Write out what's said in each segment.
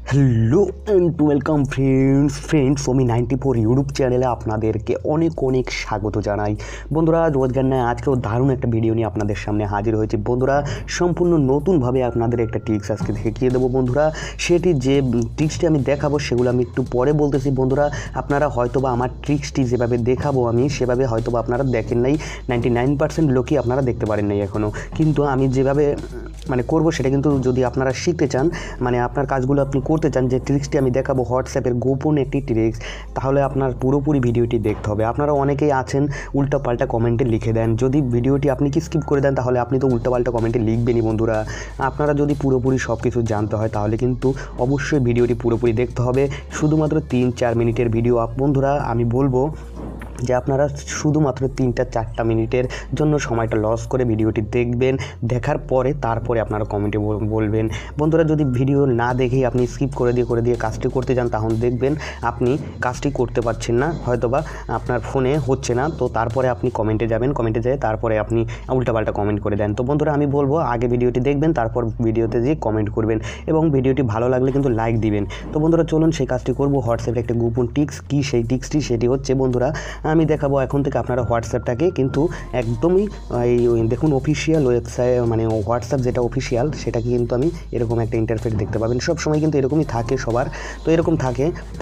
Hello and welcome friends আমি 94 YouTube চ্যানেলে আপনাদেরকে অনেক অনেক স্বাগত জানাই। বন্ধুরা রোজগার নয়, আজকেও দারুণ একটা ভিডিও নিয়ে আপনাদের সামনে হাজির হয়েছে। বন্ধুরা সম্পূর্ণ নতুনভাবে আপনাদের একটা ট্রিক্স আজকে দেখিয়ে দেবো। বন্ধুরা সেটি যে ট্রিক্সটি আমি দেখাবো সেগুলো আমি একটু পরে বলতেছি। বন্ধুরা আপনারা হয়তোবা আমার ট্রিক্সটি যেভাবে দেখাবো আমি সেভাবে হয়তোবা আপনারা দেখেন নাই, 99% লোকই আপনারা দেখতে পারেন নাই এখনও। কিন্তু আমি যেভাবে করব সেটা কিন্তু যদি আপনারা শিখতে চান, আপনার কাজগুলো আপনি করতে চান, যে ট্রিক্সটি আমি দেখাবো হোয়াটসঅ্যাপের গোপন একটি ট্রিক্স, তাহলে আপনার পুরোপুরি ভিডিওটি দেখতে হবে। আপনারা অনেকেই আছেন উল্টাপাল্টা কমেন্টে লিখে দেন, যদি ভিডিওটি আপনি কি স্কিপ করে দেন তাহলে আপনি তো উল্টাপাল্টা কমেন্টে লিখবেনই। বন্ধুরা আপনারা যদি পুরোপুরি সব কিছু জানতে হয় তাহলে কিন্তু অবশ্যই ভিডিওটি পুরোপুরি দেখতে হবে। শুধুমাত্র 3-4 মিনিটের ভিডিও। বন্ধুরা আমি বলবো যে আপনারা শুধুমাত্র 3-4 মিনিটের জন্য সময়টা লস করে ভিডিওটি দেখবেন, দেখার পরে তারপরে আপনারা কমেন্টে বলবেন। বন্ধুরা যদি ভিডিও না দেখেই আপনি স্কিপ করে দিয়ে কাজটি করতে যান তাহলে দেখবেন আপনি কাজটি করতে পারছেন না, হয়তোবা আপনার ফোনে হচ্ছে না। তো তারপরে আপনি কমেন্টে যাবেন, কমেন্টে যেয়ে তারপরে আপনি উল্টাপাল্টা কমেন্ট করে দেন। তো বন্ধুরা আমি বলবো আগে ভিডিওটি দেখবেন, তারপর ভিডিওতে যেয়ে কমেন্ট করবেন এবং ভিডিওটি ভালো লাগলে কিন্তু লাইক দিবেন। তো বন্ধুরা চলুন সেই কাজটি করবো। হোয়াটসঅ্যাপের একটা গোপন টিক্স কী সেই টিক্সটি সেটি হচ্ছে, বন্ধুরা আমি দেখাবো এখন থেকে আপনারা হোয়াটসঅ্যাপটাকে কিন্তু একদমই দেখুন অফিসিয়াল ওয়েবসাইট, হোয়াটসঅ্যাপ যেটা অফিসিয়াল সেটাকে কিন্তু আমি এরকম একটা ইন্টারফেস দেখতে পাবেন। সব সময় কিন্তু এরকমই থাকে সবার, তো এরকম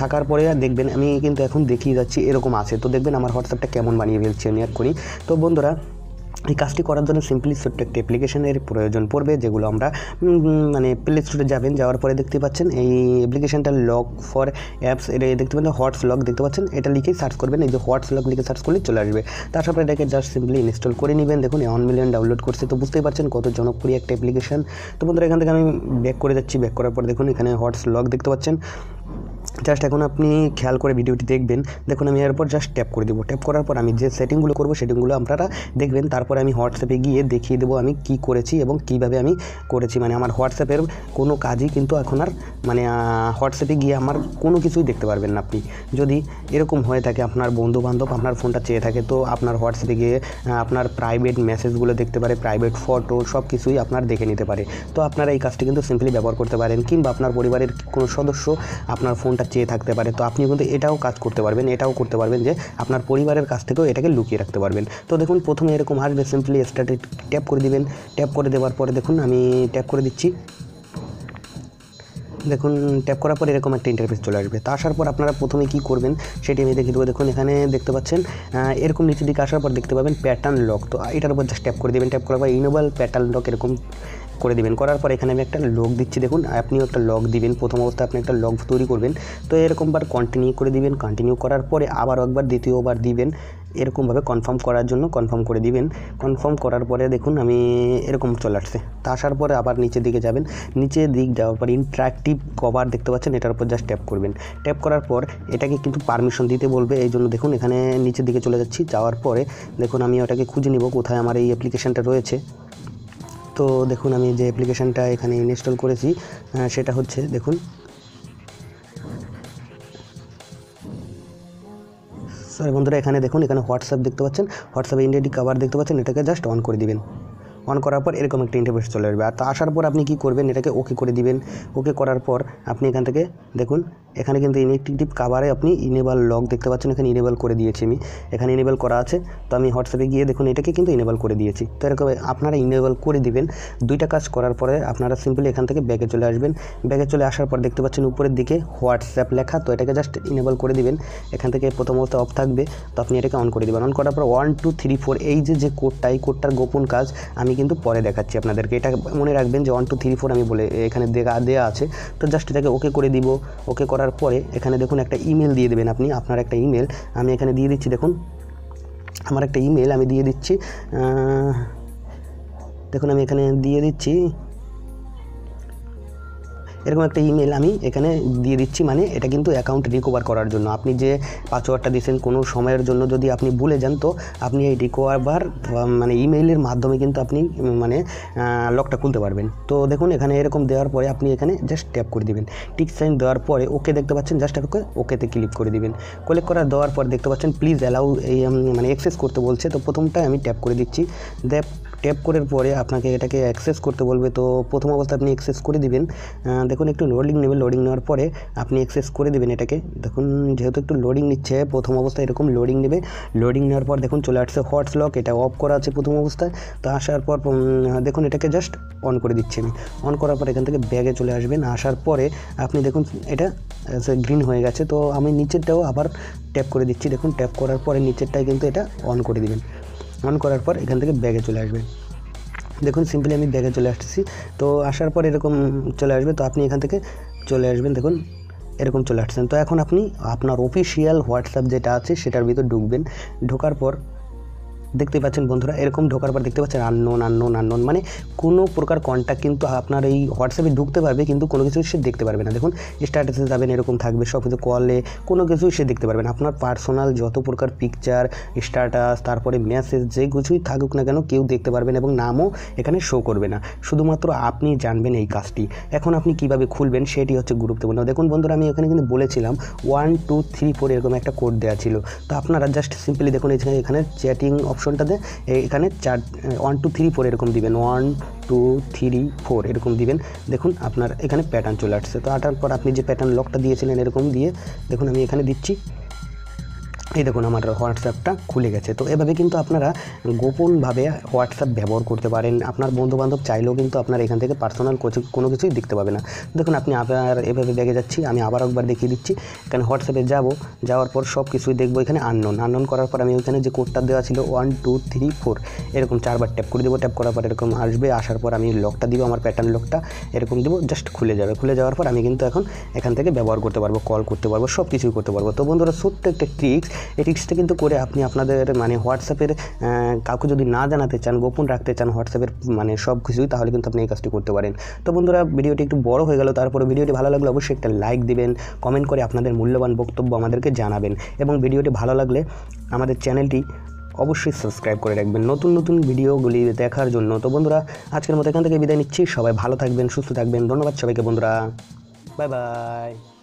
থাকার পরে দেখবেন আমি কিন্তু এখন দেখিয়ে যাচ্ছি এরকম আছে। তো দেখবেন আমার হোয়াটসঅ্যাপটা কেমন বানিয়ে ফেলছি আমি এক্ষুনি। তো বন্ধুরা এই কাজটি করার জন্য সিম্পলি ছোট্ট একটা অ্যাপ্লিকেশনের প্রয়োজন পড়বে, যেগুলো আমরা প্লে স্টোরে যাবেন, যাওয়ার পরে দেখতে পাচ্ছেন এই অ্যাপ্লিকেশনটা লক ফর অ্যাপস, এটা দেখতে পাচ্ছেন হোয়াটস লক দেখতে পাচ্ছেন, এটা লিখেই সার্চ করবেন। এই যে হোয়াটস লক লিখে সার্চ করলে চলে আসবে। তারপরে এটাকে জাস্ট সিম্পলি ইনস্টল করে নেবেন। দেখুন 1 মিলিয়ন ডাউনলোড করছে, তো বুঝতেই পারছেন কত জনপ্রিয় একটা অ্যাপ্লিকেশন। তো বন্ধুরা এখান থেকে আমি ব্যাক করে যাচ্ছি। ব্যাক করার পর দেখুন এখানে হোয়াটস লক দেখতে পাচ্ছেন। জাস্ট এখন আপনি খেয়াল করে ভিডিওটি দেখবেন। দেখুন আমি এরপর জাস্ট ট্যাপ করে দেবো। ট্যাপ করার পর আমি যে সেটিংগুলো করবো সেটিংগুলো আপনারা দেখবেন। তারপরে আমি হোয়াটসঅ্যাপে গিয়ে দেখিয়ে দেবো আমি কি করেছি এবং কিভাবে আমি করেছি। আমার হোয়াটসঅ্যাপের কোনো কাজই কিন্তু এখন আর হোয়াটসঅ্যাপে গিয়ে আমার কোনো কিছুই দেখতে পারবেন না আপনি। যদি এরকম হয়ে থাকে আপনার বন্ধুবান্ধব আপনার ফোনটা চেয়ে থাকে, তো আপনার হোয়াটসঅ্যাপে গিয়ে আপনার প্রাইভেট মেসেজগুলো দেখতে পারে, প্রাইভেট ফটো সব কিছুই আপনার দেখে নিতে পারে। তো আপনারা এই কাজটি কিন্তু সিম্পলি ব্যবহার করতে পারেন, কিংবা আপনার পরিবারের কোনো সদস্য আপনার ফোনটা চেয়ে থাকতে পারে, তো আপনি কিন্তু এটাও কাজ করতে পারবেন, এটাও করতে পারবেন যে আপনার পরিবারের কাছ থেকেও এটাকে লুকিয়ে রাখতে পারবেন। তো দেখুন প্রথমে এরকম আসবে, সিম্পলি স্টার্টে ট্যাপ করে দিবেন। ট্যাপ করে দেওয়ার পরে দেখুন আমি ট্যাপ করে দিচ্ছি। দেখুন ট্যাপ করার পর এরকম একটা ইন্টারফেস চলে আসবে। তা আসার পর আপনারা প্রথমে কী করবেন সেটি আমি দেখিয়ে দেবো। দেখুন এখানে দেখতে পাচ্ছেন এরকম নিচের দিকে আসার পর দেখতে পাবেন প্যাটার্ন লক, তো এটার উপর জাস্ট ট্যাপ করে দেবেন। ট্যাপ করার পর ইনেবল প্যাটার্ন লক এরকম করে দিবেন। করার পর এখানে আমি একটা লক দিচ্ছি। দেখুন আপনিও একটা লক দিবেন, প্রথম অবস্থায় আপনি একটা লক তৈরি করবেন। তো এরকমবার কন্টিনিউ করে দিবেন। কন্টিনিউ করার পরে আবার একবার দ্বিতীয়বার দিবেন, এরকমভাবে কনফার্ম করার জন্য কনফার্ম করে দিবেন। কনফার্ম করার পরে দেখুন আমি এরকম চলে আসছে। তা আসার পরে আবার নিচের দিকে যাবেন। নিচের দিক যাওয়ার পর ইন্টারঅ্যাক্টিভ কভার দেখতে পাচ্ছেন, এটার উপর জাস্ট ট্যাপ করবেন। ট্যাপ করার পর এটাকে কিন্তু পারমিশন দিতে বলবে, এই জন্য দেখুন এখানে নিচের দিকে চলে যাচ্ছি। যাওয়ার পরে দেখুন আমি ওটাকে খুঁজে নিব কোথায় আমার এই অ্যাপ্লিকেশানটা রয়েছে। তো দেখুন আমি যে অ্যাপ্লিকেশানটা এখানে ইনস্টল করেছি সেটা হচ্ছে, দেখুন সরি বন্ধুরা এখানে দেখুন এখানে হোয়াটসঅ্যাপ দেখতে পাচ্ছেন, হোয়াটসঅ্যাপ ইন্ডিয়াটি কভার দেখতে পাচ্ছেন, এটাকে জাস্ট অন করে দিবেন। অন করার পর এরকম একটা ইন্টারফেস চলে আসবে। আর তা আসার পর আপনি কী করবেন, এটাকে ওকে করে দিবেন। ওকে করার পর আপনি এখান থেকে দেখুন এখানে কিন্তু ইনঅ্যাক্টিভ কাভারে আপনি ইনেবল লক দেখতে পাচ্ছেন, এখানে ইনেবল করে দিয়েছি আমি, এখানে ইনেবল করা আছে। তো আমি হোয়াটসঅ্যাপে গিয়ে দেখুন এটাকে কিন্তু ইনেবল করে দিয়েছি। তো এরকম আপনারা ইনেবল করে দিবেন। দুইটা কাজ করার পরে আপনারা সিম্পলি এখান থেকে ব্যাকে চলে আসবেন। ব্যাকে চলে আসার পর দেখতে পাচ্ছেন উপরের দিকে হোয়াটসঅ্যাপ লেখা, তো এটাকে জাস্ট ইনেবল করে দিবেন। এখান থেকে প্রথম অবস্থা অফ থাকবে, তো আপনি এটাকে অন করে দেবেন। অন করার পর 1 2 3 4 এই যে কোডটা, এই কোডটার গোপন কাজ আমি কিন্তু পরে দেখাচ্ছি আপনাদেরকে। এটা মনে রাখবেন যে 1 2 3 4 আমি বলে এখানে দেওয়া আছে। তো জাস্ট এটাকে ওকে করে দিব। ওকে করার পরে এখানে দেখুন একটা ইমেল দিয়ে দেবেন আপনি, আপনার একটা ইমেল আমি এখানে দিয়ে দিচ্ছি। দেখুন আমার একটা ইমেল আমি দিয়ে দিচ্ছি। দেখুন আমি এখানে দিয়ে দিচ্ছি এরকম একটা ইমেল আমি এখানে দিয়ে দিচ্ছি। এটা কিন্তু অ্যাকাউন্ট রিকভার করার জন্য, আপনি যে পাসওয়ার্ডটা দিয়েছেন কোনো সময়ের জন্য যদি আপনি ভুলে যান, তো আপনি এই রিকভার ইমেইলের মাধ্যমে কিন্তু আপনি লকটা খুলতে পারবেন। তো দেখুন এখানে এরকম দেওয়ার পরে আপনি এখানে জাস্ট ট্যাপ করে দিবেন। টিক সাইন দেওয়ার পরে ওকে দেখতে পাচ্ছেন, জাস্ট ওকেতে ক্লিক করে দিবেন। ক্লিক দেওয়ার পর দেখতে পাচ্ছেন প্লিজ অ্যালাউ এই অ্যাক্সেস করতে বলছে। তো প্রথমটায় আমি ট্যাপ করে দিচ্ছি। ট্যাপ করার পরে আপনাকে এটাকে অ্যাক্সেস করতে বলবে। তো প্রথম অবস্থায় আপনি অ্যাক্সেস করে দিবেন। দেখুন একটু লোডিং নেবে, লোডিং নেওয়ার পরে আপনি অ্যাক্সেস করে দেবেন এটাকে। দেখুন যেহেতু একটু লোডিং নিচ্ছে, প্রথম অবস্থায় এরকম লোডিং নেবে। লোডিং নেওয়ার পর দেখুন চলে আসছে হটস লক, এটা অফ করা আছে প্রথম অবস্থায়। তো আসার পর দেখুন এটাকে জাস্ট অন করে দিচ্ছি আমি। অন করার পর এখান থেকে ব্যাগে চলে আসবেন। আসার পরে আপনি দেখুন এটা গ্রিন হয়ে গেছে। তো আমি নিচেরটাও আবার ট্যাপ করে দিচ্ছি। দেখুন ট্যাপ করার পরে নিচেরটাই কিন্তু এটা অন করে দিবেন। অন করার পর এখান থেকে ব্যাগে চলে আসবেন। দেখুন সিম্পলি আমি ব্যাগে চলে আসতেছি। তো আসার পর এরকম চলে আসবে। তো আপনি এখান থেকে চলে আসবেন। দেখুন এরকম চলে আসছেন। তো এখন আপনি আপনার অফিসিয়াল হোয়াটসঅ্যাপ যেটা আছে সেটার ভিতর ঢুকবেন। ঢোকার পর দেখতে পাচ্ছেন বন্ধুরা, এরকম ঢোকার পর দেখতে পাচ্ছেন আননোন, মানে কোনো প্রকার কন্ট্যাক্ট কিন্তু আপনার এই হোয়াটসঅ্যাপে ঢুকতে পারবে কিন্তু কোনো কিছু সে দেখতে পারবে না। দেখুন স্ট্যাটাসে যাবেন, এরকম থাকবে সব কিছু, কলে কোনো কিছুই সে দেখতে পারবে না। আপনার পার্সোনাল যত প্রকার পিকচার, স্ট্যাটাস, তারপরে মেসেজ যে কিছুই থাকুক না কেন কেউ দেখতে পারবে না এবং নামও এখানে শো করবে না। শুধুমাত্র আপনি জানবেন এই কাজটি। এখন আপনি কিভাবে খুলবেন সেটি হচ্ছে গুরুত্বপূর্ণ। দেখুন বন্ধুরা, আমি এখানে কিন্তু বলেছিলাম 1 2 3 4 এরকম একটা কোড দেওয়া ছিল। তো আপনারা জাস্ট সিম্পলি দেখুন এখানে চ্যাটিং অপশনটাতে এখানে 1 2 3 4 এরকম দিবেন, 1 2 3 4 এরকম দিবেন। দেখুন আপনার এখানে প্যাটার্ন চলে আসছে। তো আসার পর আপনি যে প্যাটার্ন লকটা দিয়েছিলেন এরকম দিয়ে দেখুন আমি এখানে দিচ্ছি। এই দেখুন আমার হোয়াটসঅ্যাপটা খুলে গেছে। তো এভাবে কিন্তু আপনারা গোপনভাবে হোয়াটসঅ্যাপ ব্যবহার করতে পারেন। আপনার বন্ধুবান্ধব চাইলেও কিন্তু আপনার এখান থেকে পার্সোনাল কোনো কিছুই দেখতে পাবে না। দেখুন আপনি আবার এভাবে ব্যাগে যাচ্ছি, আমি আবার একবার দেখিয়ে দিচ্ছি। এখানে হোয়াটসঅ্যাপে যাওয়ার পর সব কিছুই দেখবো। এখানে আননোন করার পর আমি ওইখানে যে কোডটা দেওয়া ছিল 1 2 3 4 এরকম 4বার ট্যাপ করে দেবো। ট্যাপ করার পর এরকম আসবে। আসার পর আমি লকটা দিব, আমার প্যাটার্ন লকটা এরকম দেবো, জাস্ট খুলে যাবে। খুলে যাওয়ার পর আমি কিন্তু এখন এখান থেকে ব্যবহার করতে পারবো, কল করতে পারবো, সব কিছুই করতে পারবো। তো বন্ধুরা ছোট্ট একটা ট্রিক্স, এই ট্রিক্সটা কিন্তু করে আপনি আপনাদের মানে হোয়াটসঅ্যাপের কাউকে যদি না জানাতে চান, গোপন রাখতে চান হোয়াটসঅ্যাপের মানে সব কিছুই, তাহলে কিন্তু আপনি এই কাজটি করতে পারেন। তো বন্ধুরা ভিডিওটি একটু বড় হয়ে গেল, তারপরে ভিডিওটি ভালো লাগলে অবশ্যই একটা লাইক দিবেন, কমেন্ট করে আপনাদের মূল্যবান বক্তব্য আমাদেরকে জানাবেন এবং ভিডিওটি ভালো লাগলে আমাদের চ্যানেলটি অবশ্যই সাবস্ক্রাইব করে রাখবেন নতুন নতুন ভিডিওগুলি দেখার জন্য। তো বন্ধুরা আজকের মতো এখান থেকে বিদায় নিচ্ছি। সবাই ভালো থাকবেন, সুস্থ থাকবেন। ধন্যবাদ সবাইকে বন্ধুরা, বাই বাই।